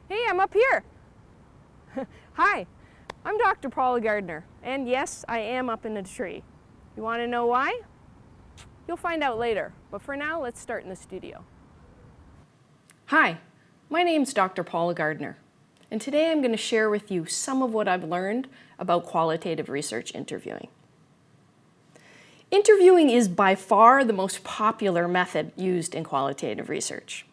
Hey, I'm up here. Hi, I'm Dr. Paula Gardner, and yes, I am up in a tree. You want to know why? You'll find out later, but for now, let's start in the studio. Hi, my name's Dr. Paula Gardner, and today I'm going to share with you some of what I've learned about qualitative research interviewing. Interviewing is by far the most popular method used in qualitative research.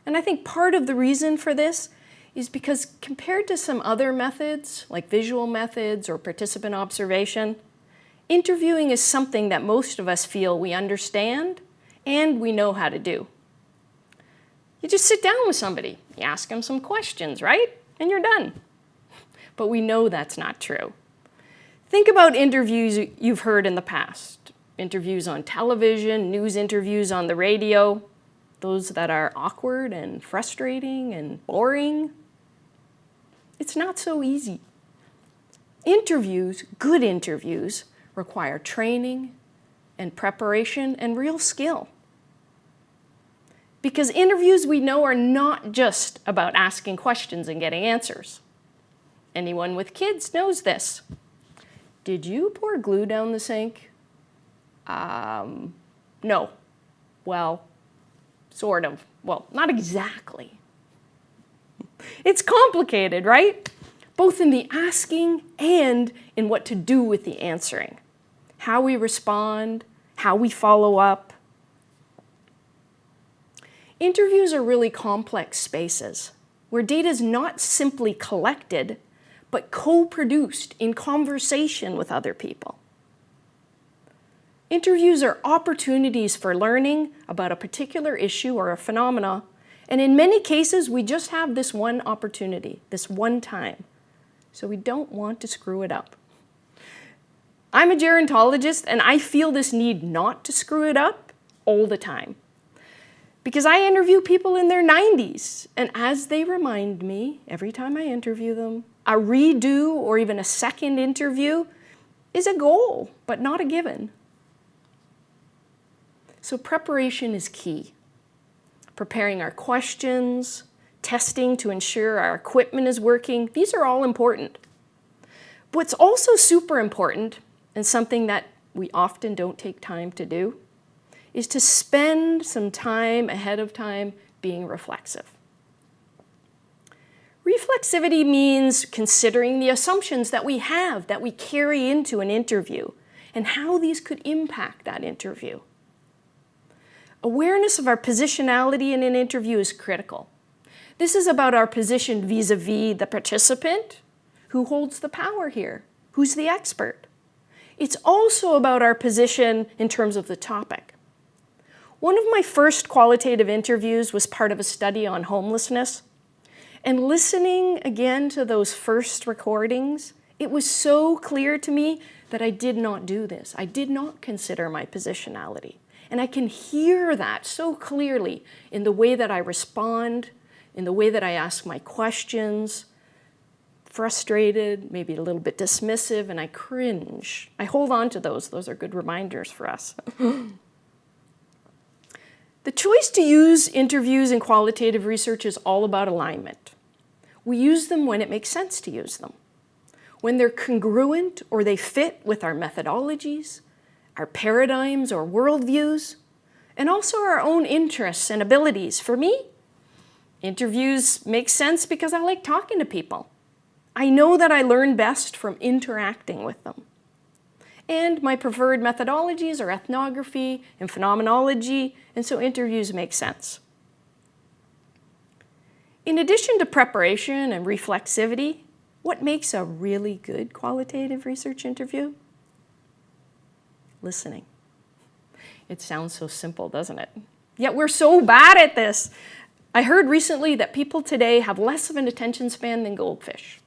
And I think part of the reason for this is because compared to some other methods, like visual methods or participant observation, interviewing is something that most of us feel we understand and we know how to do. You just sit down with somebody, you ask them some questions, right? And you're done. But we know that's not true. Think about interviews you've heard in the past. Interviews on television, news interviews on the radio, those that are awkward and frustrating and boring. It's not so easy. Interviews, good interviews, require training and preparation and real skill. Because interviews, we know, are not just about asking questions and getting answers. Anyone with kids knows this. Did you pour glue down the sink? No. Well, sort of. Well, not exactly. It's complicated, right? Both in the asking and in what to do with the answering. How we respond, how we follow up. Interviews are really complex spaces where data is not simply collected, but co-produced in conversation with other people. Interviews are opportunities for learning about a particular issue or a phenomena, and in many cases, we just have this one opportunity, this one time. So we don't want to screw it up. I'm a gerontologist, and I feel this need not to screw it up all the time. Because I interview people in their 90s, and as they remind me, every time I interview them, a redo or even a second interview is a goal, but not a given. So preparation is key. Preparing our questions, testing to ensure our equipment is working, these are all important. What's also super important, and something that we often don't take time to do, is to spend some time ahead of time being reflexive. Reflexivity means considering the assumptions that we have, that we carry into an interview, and how these could impact that interview. Awareness of our positionality in an interview is critical. This is about our position vis-a-vis the participant, who holds the power here, who's the expert. It's also about our position in terms of the topic. One of my first qualitative interviews was part of a study on homelessness. And listening again to those first recordings, it was so clear to me that I did not do this. I did not consider my positionality. And I can hear that so clearly in the way that I respond, in the way that I ask my questions, frustrated, maybe a little bit dismissive, and I cringe. I hold on to those. Those are good reminders for us. The choice to use interviews in qualitative research is all about alignment. We use them when it makes sense to use them. When they're congruent or they fit with our methodologies, our paradigms or worldviews, and also our own interests and abilities. For me, interviews make sense because I like talking to people. I know that I learn best from interacting with them. And my preferred methodologies are ethnography and phenomenology, and so interviews make sense. In addition to preparation and reflexivity, what makes a really good qualitative research interview? Listening. It sounds so simple, doesn't it? Yet we're so bad at this. I heard recently that people today have less of an attention span than goldfish.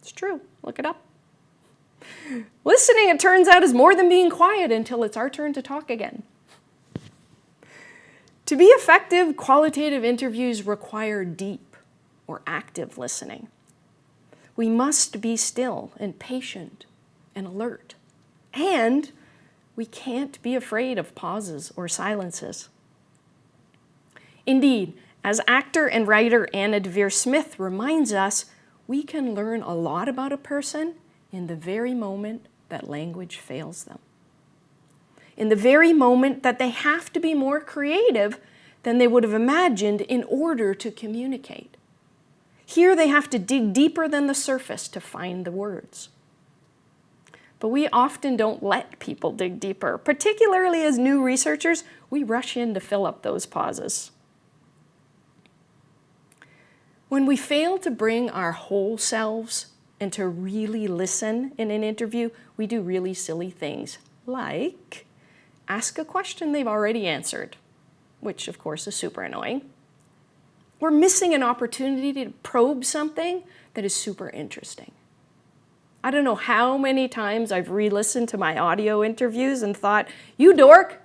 It's true. Look it up. Listening, it turns out, is more than being quiet until it's our turn to talk again. To be effective, qualitative interviews require deep or active listening. We must be still and patient and alert. And we can't be afraid of pauses or silences. Indeed, As actor and writer Anna Devere Smith reminds us, we can learn a lot about a person in the very moment that language fails them. In the very moment that they have to be more creative than they would have imagined in order to communicate. Here they have to dig deeper than the surface to find the words. But we often don't let people dig deeper. Particularly as new researchers, we rush in to fill up those pauses. When we fail to bring our whole selves and to really listen in an interview, we do really silly things, like ask a question they've already answered, which of course is super annoying. We're missing an opportunity to probe something that is super interesting. I don't know how many times I've re-listened to my audio interviews and thought, you dork,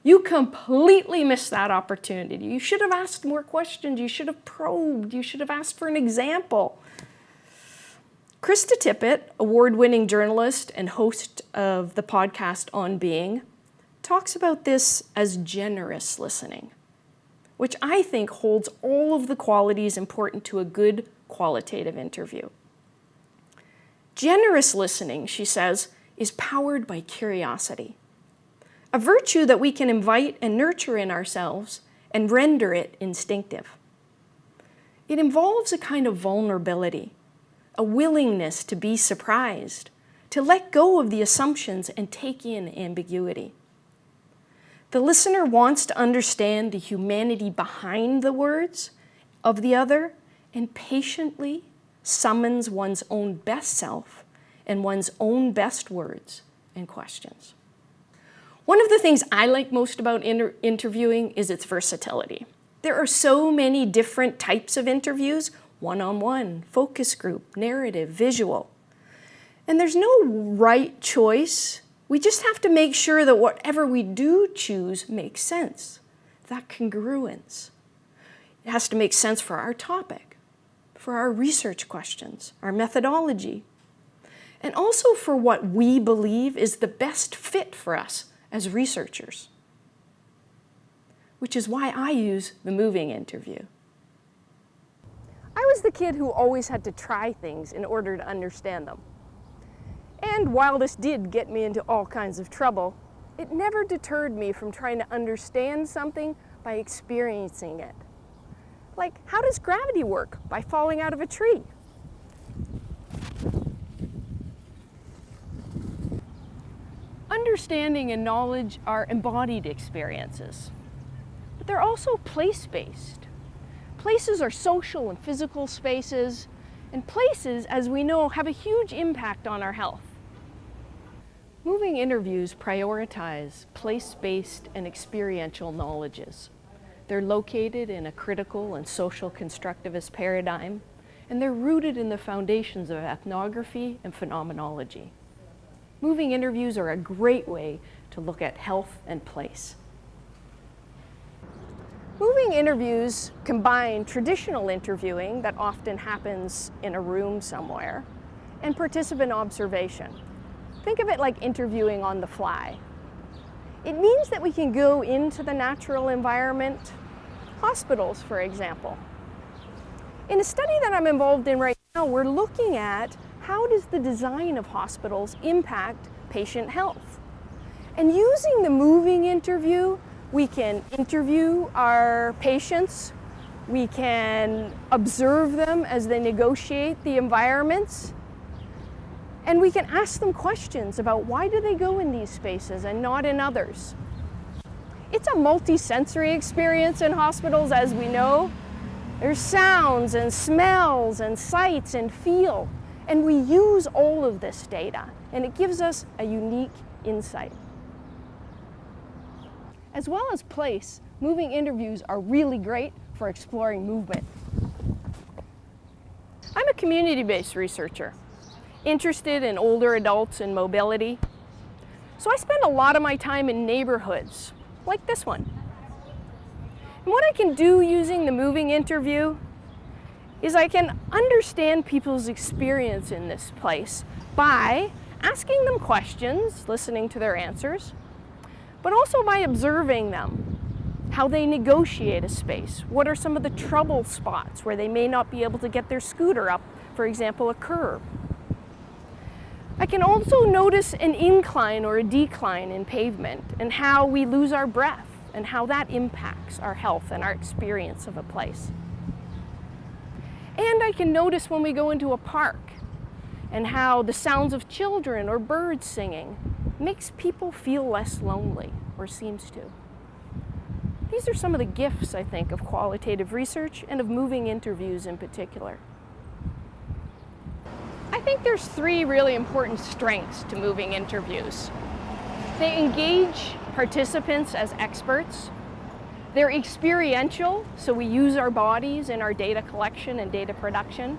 you completely missed that opportunity. You should have asked more questions. You should have probed. You should have asked for an example. Krista Tippett, award-winning journalist and host of the podcast On Being, talks about this as generous listening, which I think holds all of the qualities important to a good qualitative interview. Generous listening, she says, is powered by curiosity, a virtue that we can invite and nurture in ourselves and render it instinctive. It involves a kind of vulnerability, a willingness to be surprised, to let go of the assumptions and take in ambiguity. The listener wants to understand the humanity behind the words of the other and patiently summons one's own best self and one's own best words and questions. One of the things I like most about interviewing is its versatility. There are so many different types of interviews: one-on-one, focus group, narrative, visual. And there's no right choice. We just have to make sure that whatever we do choose makes sense, that congruence. It has to make sense for our topic, for our research questions, our methodology, and also for what we believe is the best fit for us as researchers, which is why I use the moving interview. I was the kid who always had to try things in order to understand them. And while this did get me into all kinds of trouble, it never deterred me from trying to understand something by experiencing it. Like, how does gravity work? By falling out of a tree. Understanding and knowledge are embodied experiences, but they're also place-based. Places are social and physical spaces, and places, as we know, have a huge impact on our health. Moving interviews prioritize place-based and experiential knowledges. They're located in a critical and social constructivist paradigm, and they're rooted in the foundations of ethnography and phenomenology. Moving interviews are a great way to look at health and place. Moving interviews combine traditional interviewing that often happens in a room somewhere and participant observation. Think of it like interviewing on the fly. It means that we can go into the natural environment, hospitals, for example. In a study that I'm involved in right now, we're looking at how does the design of hospitals impact patient health. And using the moving interview, we can interview our patients, we can observe them as they negotiate the environments, and we can ask them questions about why do they go in these spaces and not in others. It's a multi-sensory experience in hospitals, as we know. There's sounds and smells and sights and feel, and we use all of this data, and it gives us a unique insight. As well as place, moving interviews are really great for exploring movement. I'm a community-based researcher, interested in older adults and mobility. So I spend a lot of my time in neighborhoods, like this one. And what I can do using the moving interview is I can understand people's experience in this place by asking them questions, listening to their answers, but also by observing them. how they negotiate a space. What are some of the trouble spots where they may not be able to get their scooter up, for example, a curb? I can also notice an incline or a decline in pavement and how we lose our breath and how that impacts our health and our experience of a place. And I can notice when we go into a park and how the sounds of children or birds singing makes people feel less lonely, or seems to. These are some of the gifts, I think, of qualitative research and of moving interviews in particular. I think there's three really important strengths to moving interviews. They engage participants as experts. They're experiential, so we use our bodies in our data collection and data production.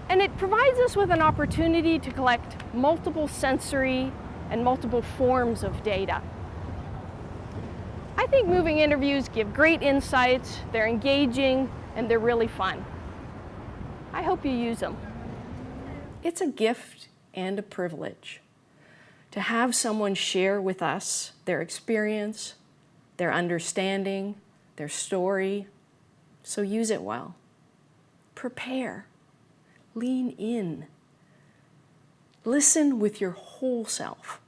And it provides us with an opportunity to collect multiple sensory and multiple forms of data. I think moving interviews give great insights, they're engaging, and they're really fun. I hope you use them. It's a gift and a privilege to have someone share with us their experience, their understanding, their story. So use it well. Prepare. Lean in. Listen with your whole self.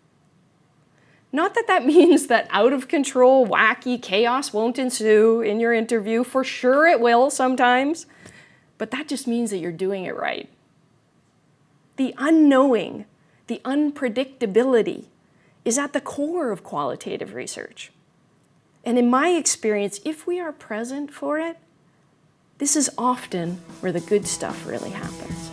Not that that means that out of control, wacky chaos won't ensue in your interview. For sure it will sometimes. But that just means that you're doing it right. The unknowing, the unpredictability is at the core of qualitative research. And in my experience, if we are present for it, this is often where the good stuff really happens.